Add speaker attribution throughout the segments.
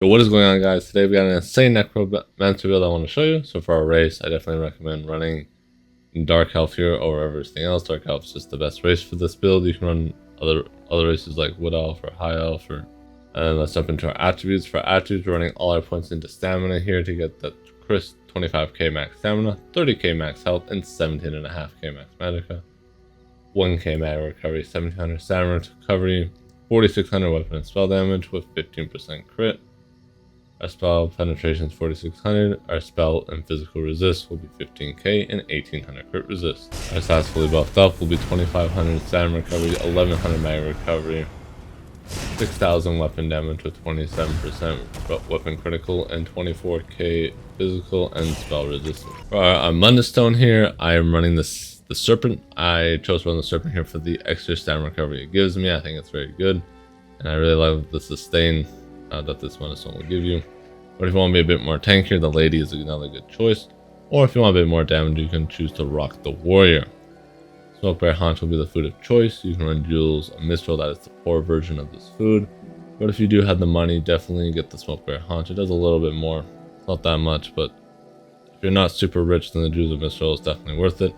Speaker 1: So what is going on, guys? Today we got an insane Necromancer build I want to show you. So for our race, I definitely recommend running Dark Elf here over everything else. Dark Elf is just the best race for this build. You can run other races like Wood Elf or High Elf. And let's jump into our attributes. For attributes, we're running all our points into stamina here to get that crisp 25k max stamina, 30k max health, and 17.5k max magicka. 1k mag recovery, 1700 stamina recovery, 4600 weapon and spell damage with 15% crit. Our spell penetration is 4600. Our spell and physical resist will be 15k and 1800 crit resist. Our stats fully buffed up will be 2500 stamina recovery, 1100 mag recovery, 6000 weapon damage with 27% weapon critical, and 24k physical and spell resistance. For our Mundstone here, I am running the Serpent. I chose to run the Serpent here for the extra stamina recovery it gives me. I think it's very good, and I really love the sustain that this Mundstone will give you. But if you want to be a bit more tankier, the Lady is another good choice. Or if you want a bit more damage, you can choose to rock the Warrior. Smoke Bear Haunch will be the food of choice. You can run Jules a Mistral, that is the poor version of this food. But if you do have the money, definitely get the Smoke Bear Haunch. It does a little bit more, not that much, but if you're not super rich, then the Jules of Mistral is definitely worth it.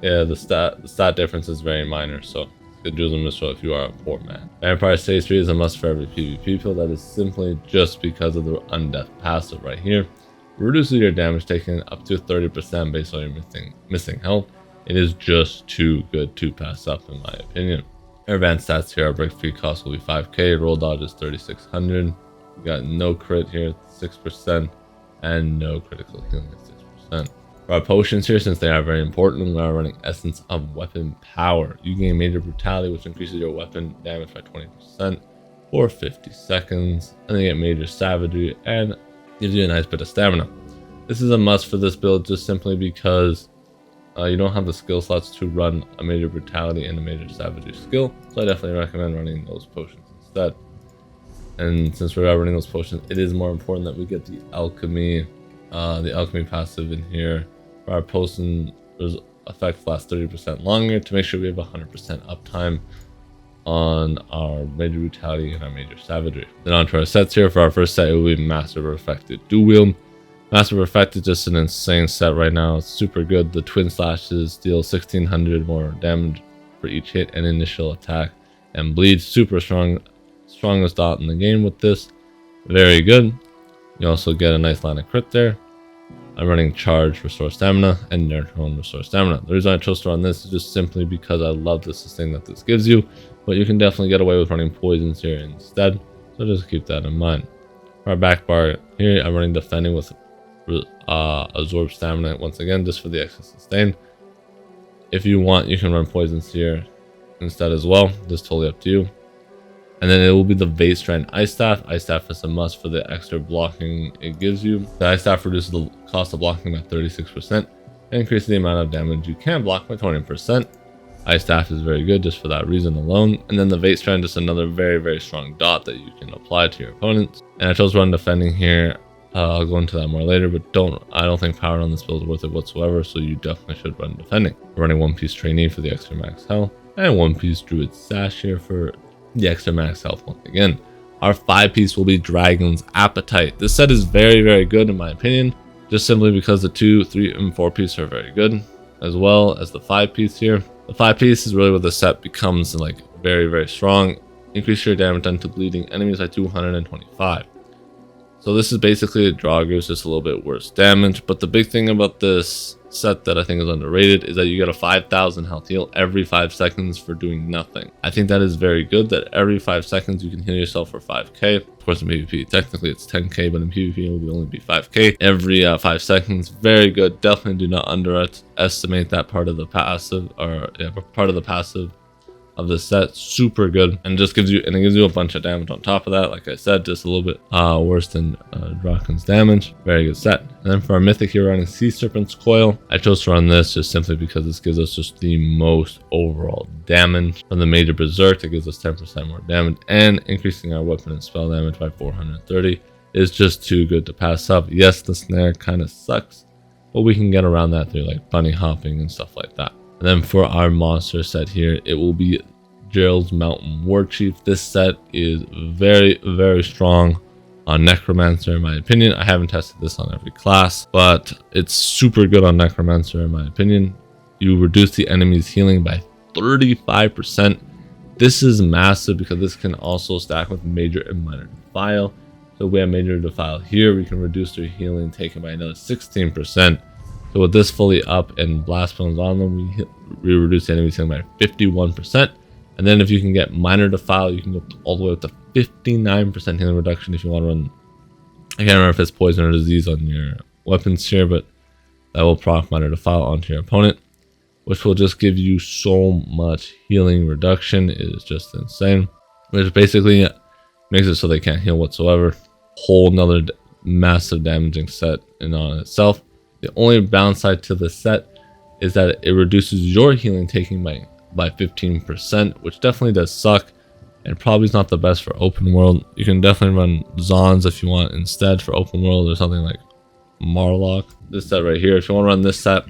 Speaker 1: Yeah, the stat difference is very minor, so get Jules of Mistral if you are a poor man. Vampire Stage 3 is a must for every PvP build. That is simply just because of the Undeath passive right here. Reduces your damage taken up to 30% based on your missing health. It is just too good to pass up, in my opinion. Our advanced stats here, our break free cost will be 5k, roll dodge is 3600. We got no crit here, 6%, and no critical healing at 6%. For our potions here, since they are very important, we are running Essence of Weapon Power. You gain Major Brutality, which increases your weapon damage by 20% for 50 seconds. And then you get Major Savagery and gives you a nice bit of stamina. This is a must for this build just simply because you don't have the skill slots to run a Major Brutality and a Major Savagery skill. So I definitely recommend running those potions instead. And since we are running those potions, it is more important that we get the Alchemy passive in here. Our potion effect lasts 30% longer to make sure we have 100% uptime on our Major Brutality and our Major Savagery. Then on to our sets here. For our first set, it will be Master Perfected Dual Wield. Master Perfected is just an insane set right now. It's super good. The Twin Slashes deal 1600 more damage for each hit and initial attack, and bleed super strong. Strongest dot in the game with this. Very good. You also get a nice line of crit there. I'm running Charge, Restore Stamina, and Necrom, Restore Stamina. The reason I chose to run this is just simply because I love the sustain that this gives you, but you can definitely get away with running Poisons here instead, so just keep that in mind. For our back bar here, I'm running Defending with Absorb Stamina once again, just for the extra sustain. If you want, you can run Poisons here instead as well, just totally up to you. And then it will be the Vase Strand Ice Staff. Ice Staff is a must for the extra blocking it gives you. The Ice Staff reduces the cost of blocking by 36% and increases the amount of damage you can block by 20%. Ice Staff is very good just for that reason alone. And then the Vase Strand is another very, very strong dot that you can apply to your opponents. And I chose to run Defending here. I'll go into that more later, but I don't think power on this build is worth it whatsoever, so you definitely should run Defending. We're running One Piece Trainee for the extra max health, and One Piece Druid Sash here for the extra max health once again. Our 5-piece will be Dragon's Appetite. This set is very, very good in my opinion, just simply because the 2, 3, and 4-piece are very good, as well as the 5-piece here. The 5-piece is really where the set becomes like very, very strong. Increase your damage done to bleeding enemies by 225. So this is basically a Draugr, it's just a little bit worse damage. But the big thing about this set that I think is underrated is that you get a 5000 health heal every 5 seconds for doing nothing. I think that is very good, that every 5 seconds you can heal yourself for 5k. Of course in PvP technically it's 10k, but in PvP it will only be 5k every 5 seconds. Very good. Definitely do not underestimate that part of the passive, or yeah, part of the passive of the set. Super good, and just gives you a bunch of damage on top of that. Like I said, just a little bit worse than Draken's damage. Very good set. And then for our mythic here, running Sea Serpent's Coil. I chose to run this just simply because this gives us just the most overall damage. From the Major Berserk, it gives us 10% more damage, and increasing our weapon and spell damage by 430 is just too good to pass up. Yes, the snare kind of sucks, but we can get around that through like bunny hopping and stuff like that. And then for our monster set here, it will be Gerald's Mountain War Chief. This set is very, very strong. on Necromancer in my opinion. I haven't tested this on every class, but it's super good on Necromancer in my opinion. You reduce the enemy's healing by 35%. This is massive because this can also stack with Major and Minor Defile. So we have Major Defile here, we can reduce their healing taken by another 16%. So with this fully up and blast bones on them, we reduce the enemy's healing by 51%. And then if you can get Minor Defile, you can go all the way up to 59% healing reduction if you want to run. I can't remember if it's poison or disease on your weapons here, but that will proc Minor Defile onto your opponent, which will just give you so much healing reduction. It is just insane. Which basically makes it so they can't heal whatsoever. Whole nother massive damaging set in on itself. The only downside to the set is that it reduces your healing taking by 15%, which definitely does suck and probably is not the best for open world. You can definitely run Zons if you want instead for open world, or something like Marlock. This set right here, if you want to run this set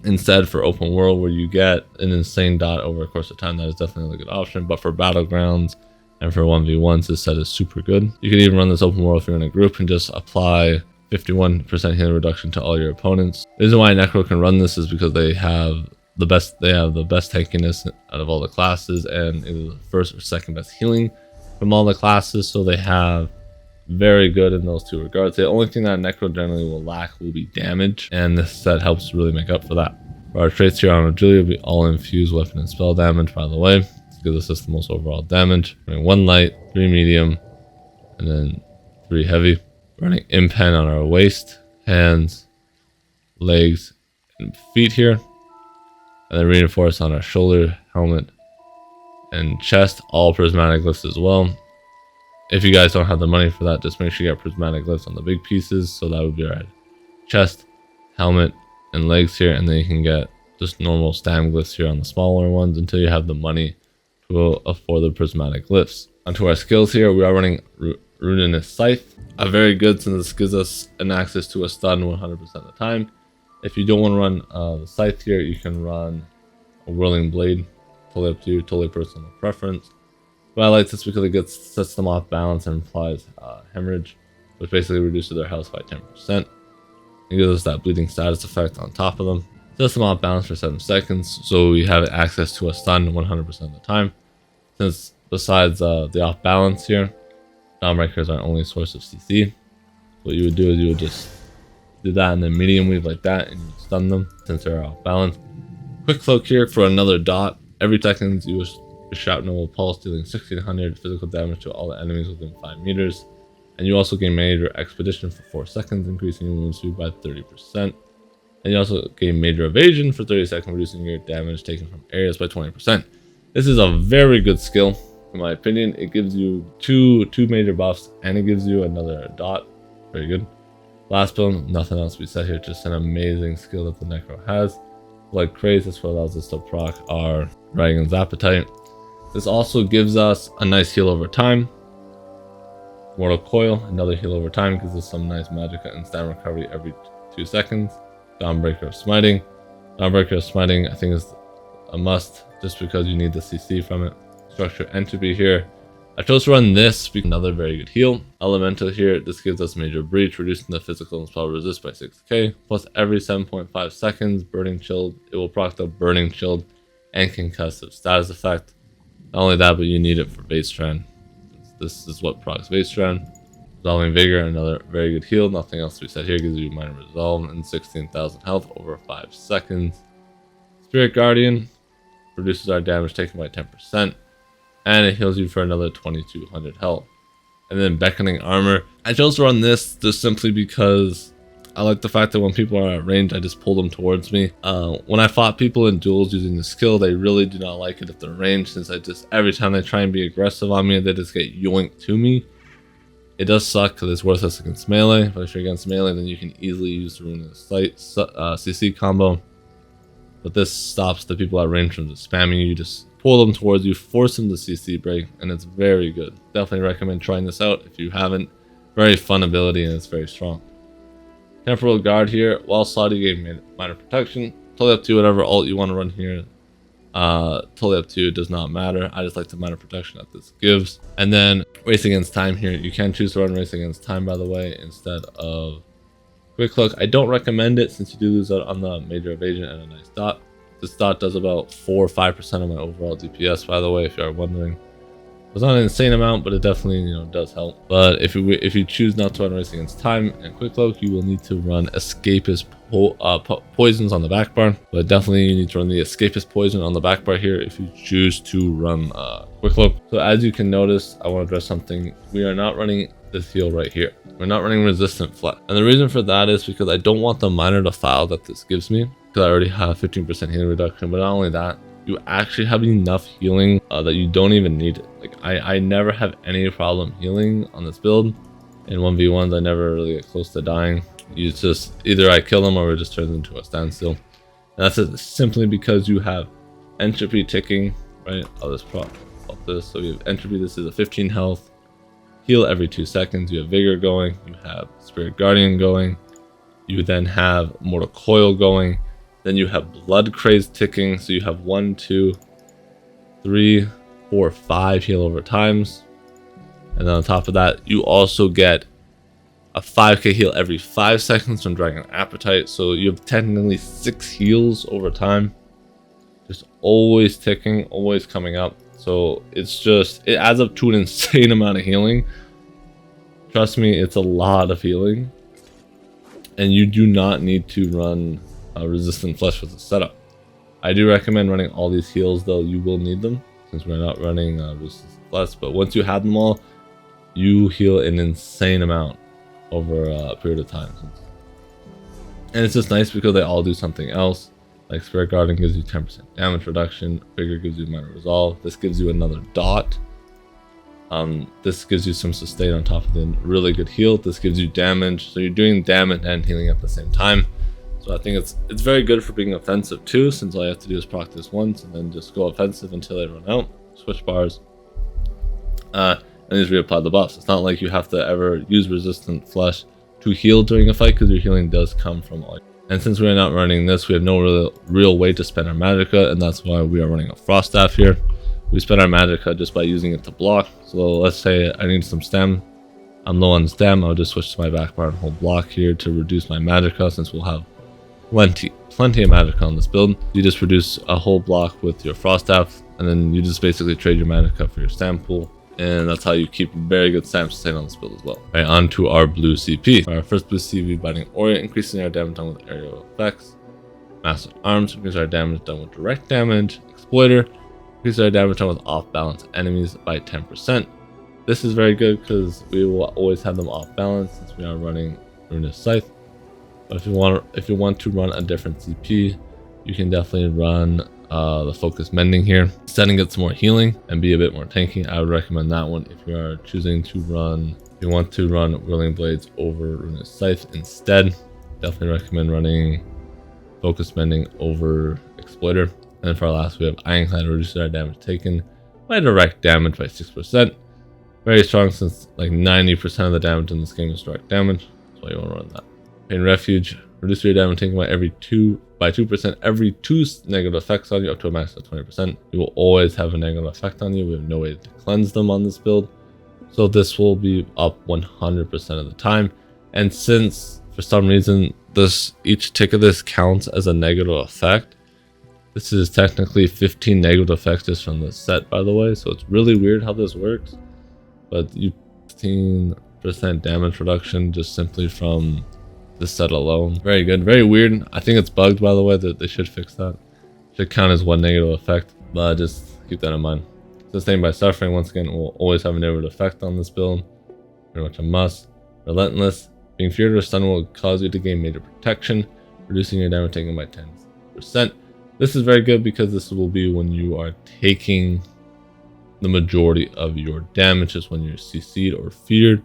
Speaker 1: instead for open world where you get an insane dot over a course of time, that is definitely a good option. But for battlegrounds and for 1v1s, this set is super good. You can even run this open world if you're in a group and just apply 51% healing reduction to all your opponents. The reason why Necro can run this is because they have the best tankiness out of all the classes, and it is the first or second best healing from all the classes, so they have very good in those two regards. The only thing that Necro generally will lack will be damage, and this set helps really make up for that. For our traits here on Agility will be all infused weapon and spell damage, by the way. This gives us the most overall damage. Running 1 light, 3 medium, and then 3 heavy. Running impen on our waist, hands, legs, and feet here. And then reinforce on our shoulder, helmet, and chest, all prismatic glyphs as well. If you guys don't have the money for that, just make sure you get prismatic glyphs on the big pieces. So that would be our chest, helmet, and legs here, and then you can get just normal stam glyphs here on the smaller ones until you have the money to afford the prismatic glyphs. Onto our skills here, we are running Ruinous Scythe. Very good, since this gives us an access to a stun 100% of the time. If you don't want to run the Scythe here, you can run a Whirling Blade. Totally up to you, totally personal preference. But I like this because it sets them off balance and implies hemorrhage, which basically reduces their health by 10%. It gives us that bleeding status effect on top of them. Sets them off balance for 7 seconds, so we have access to a stun 100% of the time. Since besides the off balance here, Dawnbreaker is our only source of CC. What you would do is you would just do that and then medium weave like that, and you stun them since they're off balance. Quick cloak here for another dot. Every second you shrapnel pulse, dealing 1600 physical damage to all the enemies within 5 meters. And you also gain Major Expedition for 4 seconds, increasing your wound speed by 30%. And you also gain Major Evasion for 30 seconds, reducing your damage taken from areas by 20%. This is a very good skill, in my opinion. It gives you two major buffs, and it gives you another dot. Very good. Last build, nothing else to be said here, just an amazing skill that the Necro has. Like crazy, that's what allows us to proc our Dragon's Appetite. This also gives us a nice heal over time. Mortal Coil, another heal over time, gives us some nice magicka and stam recovery every 2 seconds. Dawnbreaker of Smiting. Dawnbreaker of Smiting, I think, is a must, just because you need the CC from it. Structure Entropy here. I chose to run this because another very good heal. Elemental here, this gives us Major Breach, reducing the physical and spell resist by 6k. Plus every 7.5 seconds, Burning Chilled. It will proc the Burning Chilled and Concussive status effect. Not only that, but you need it for Base Strand. This is what procs Base Strand. Resolving Vigor, another very good heal. Nothing else to be said here, gives you minor resolve and 16,000 health over 5 seconds. Spirit Guardian reduces our damage taken by 10. And it heals you for another 2200 health. And then Beckoning Armor. I chose to run this just simply because I like the fact that when people are at range, I just pull them towards me. When I fought people in duels using the skill, they really do not like it if they're ranged, since every time they try and be aggressive on me, they just get yoinked to me. It does suck because it's worthless against melee, but if you're against melee, then you can easily use the Ruinous Sight CC combo. But this stops the people at range from just spamming you. You just pull them towards you, force them to CC break, and it's very good. Definitely recommend trying this out if you haven't. Very fun ability, and it's very strong. Temporal Guard here. While slotted, you gain minor protection. Totally up to you, whatever ult you want to run here. Totally up to you, it does not matter. I just like the amount of protection that this gives. And then race against time here, you can choose to run race against time, by the way, instead of quick look. I don't recommend it since you do lose out on the major evasion and a nice dot. This dot does about 4 or 5% of my overall DPS, by the way, if you are wondering. It's not an insane amount, but it definitely, you know, does help. But if you choose not to run race against time and quick look, you will need to run escapist poisons on the back bar. But definitely you need to run the escapist poison on the back bar here if you choose to run quick look. So as you can notice, I want to address something. We are not running this heal right here. We're not running resistant flex. And the reason for that is because I don't want the minor defile that this gives me, because I already have 15% healing reduction. But not only that, you actually have enough healing that you don't even need it. Like I never have any problem healing on this build. In 1v1s, I never really get close to dying. You just either I kill them or it just turns into a standstill. And that's it, simply because you have entropy ticking, right? I'll just prop up this. So you have entropy. This is a 15 health. Heal every 2 seconds. You have vigor going. You have spirit guardian going. You then have mortal coil going. Then you have blood craze ticking. So you have 1, 2, 3, 4, 5 heal over times. And then on top of that, you also get a 5k heal every 5 seconds from Dragon Appetite. So you have technically 6 heals over time. Just always ticking, always coming up. So it adds up to an insane amount of healing. Trust me, it's a lot of healing. And you do not need to run resistant flesh with the setup. I do recommend running all these heals, though you will need them since we're not running resistant flesh. But once you have them all, you heal an insane amount over a period of time. And it's just nice because they all do something else. Like Spirit Guardian gives you 10% damage reduction, Vigor gives you minor resolve, this gives you another dot. This gives you some sustain on top of the really good heal. This gives you damage, so you're doing damage and healing at the same time. So I think it's very good for being offensive too, since all you have to do is proc this once and then just go offensive until they run out. Switch bars, and just reapply the buffs. It's not like you have to ever use resistant flesh to heal during a fight, because your healing does come from all. And since we're not running this, we have no real way to spend our magicka, and that's why we are running a frost staff here. We spend our magicka just by using it to block. So let's say I need some stem. I'm low on stem. I'll just switch to my back bar and hold block here to reduce my magicka, since we'll have plenty of magicka on this build. You just reduce a whole block with your frost staff, and then you just basically trade your magicka for your stam pool. And that's how you keep very good stam sustain on this build as well. Right, on to our blue CP. Our first blue CP, Biting Aura, increasing our damage done with aerial effects. Master Arms, increases our damage done with direct damage. Exploiter, increases our damage done with off-balance enemies by 10%. This is very good because we will always have them off-balance since we are running Ruinous Scythe. But if you want to run a different CP, you can definitely run the Focus Mending here. Instead and get some more healing and be a bit more tanky, I would recommend that one if you are choosing to run. If you want to run Whirling Blades over Ruinous Scythe instead, definitely recommend running Focus Mending over Exploiter. And then for our last, we have Ironclad, reduces our damage taken by direct damage by 6%. Very strong, since like 90% of the damage in this game is direct damage. That's why you want to run that. Pain Refuge, reduce your damage taken by 2% every 2 negative effects on you, up to a max of 20%. You will always have a negative effect on you. We have no way to cleanse them on this build, so this will be up 100% of the time. And since for some reason each tick of this counts as a negative effect, this is technically 15 negative effects just from the set, by the way. So it's really weird how this works, but you 15% damage reduction just simply from this set alone. Very good, very weird. I think it's bugged, by the way, that they should fix that. Should count as 1 negative effect, but just keep that in mind. Sustained by suffering, once again, will always have a negative effect on this build. Pretty much a must. Relentless, being feared or stunned will cause you to gain major protection, reducing your damage taken by 10%. This is very good because this will be when you are taking the majority of your damage, is when you're CC'd or feared.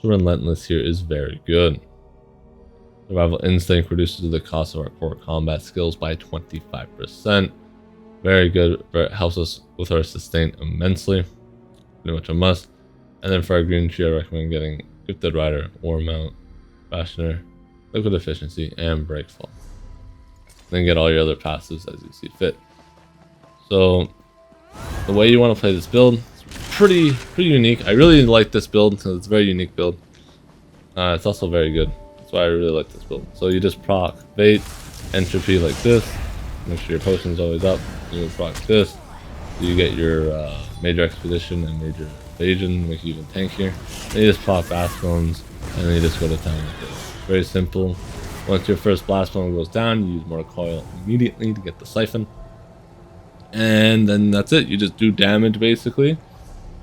Speaker 1: So Relentless here is very good. Survival Instinct reduces the cost of our core combat skills by 25%. Very good. It helps us with our sustain immensely. Pretty much a must. And then for our green tree, I recommend getting Gifted Rider, War Mount, Fashioner, Liquid Efficiency, and Breakfall. Then get all your other passives as you see fit. So the way you want to play this build is pretty unique. I really like this build because it's a very unique build. It's also very good. That's why I really like this build. So you just proc bait, entropy like this. Make sure your potion's always up. You proc this. You get your major expedition and major evasion, make you even tankier. Then you just proc blast bones, and then you just go to town like this. Very simple. Once your first blast bone goes down, you use more coil immediately to get the siphon. And then that's it. You just do damage basically.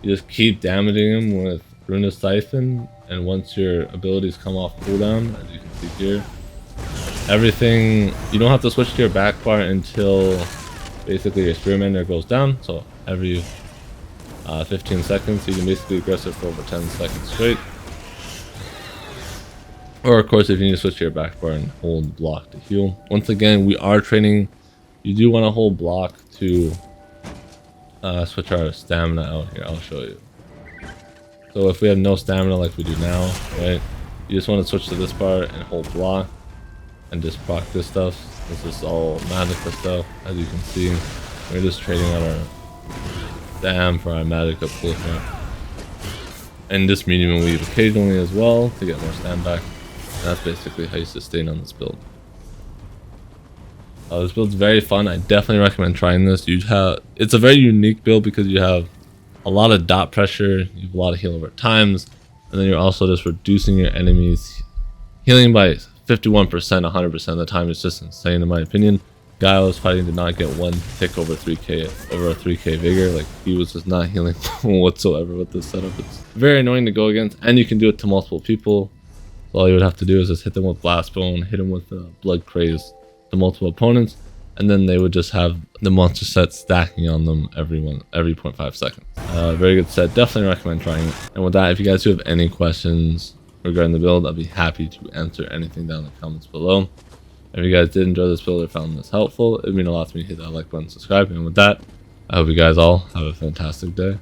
Speaker 1: You just keep damaging him with Runa's Siphon, and once your abilities come off cooldown, as you can see here, everything, you don't have to switch to your back bar until basically your Spearmender goes down. So every 15 seconds, you can basically aggressive for over 10 seconds straight. Or of course, if you need to switch to your back bar and hold block to heal. Once again, we are training. You do want to hold block to switch our stamina out here. I'll show you. So if we have no stamina like we do now, right, you just want to switch to this bar and hold block and just proc this stuff. This is all Magicka stuff, as you can see. We're just trading out our stam for our Magicka pull here. And just medium weave occasionally as well to get more stam back. And that's basically how you sustain on this build. This build's very fun. I definitely recommend trying this. It's a very unique build because you have a lot of dot pressure, you have a lot of heal over times, and then you're also just reducing your enemies healing by 51%, 100% of the time. It's just insane in my opinion. Guy I was fighting did not get one tick over 3k, over a 3k vigor. Like, he was just not healing whatsoever with this setup. It's very annoying to go against, and you can do it to multiple people. So all you would have to do is just hit them with Blast Bone, hit them with Blood Craze to multiple opponents, and then they would just have the monster set stacking on them every 0.5 seconds. Very good set. Definitely recommend trying it. And with that, if you guys do have any questions regarding the build, I'll be happy to answer anything down in the comments below. If you guys did enjoy this build or found this helpful, it would mean a lot to me. Hit that like button, subscribe, and with that, I hope you guys all have a fantastic day.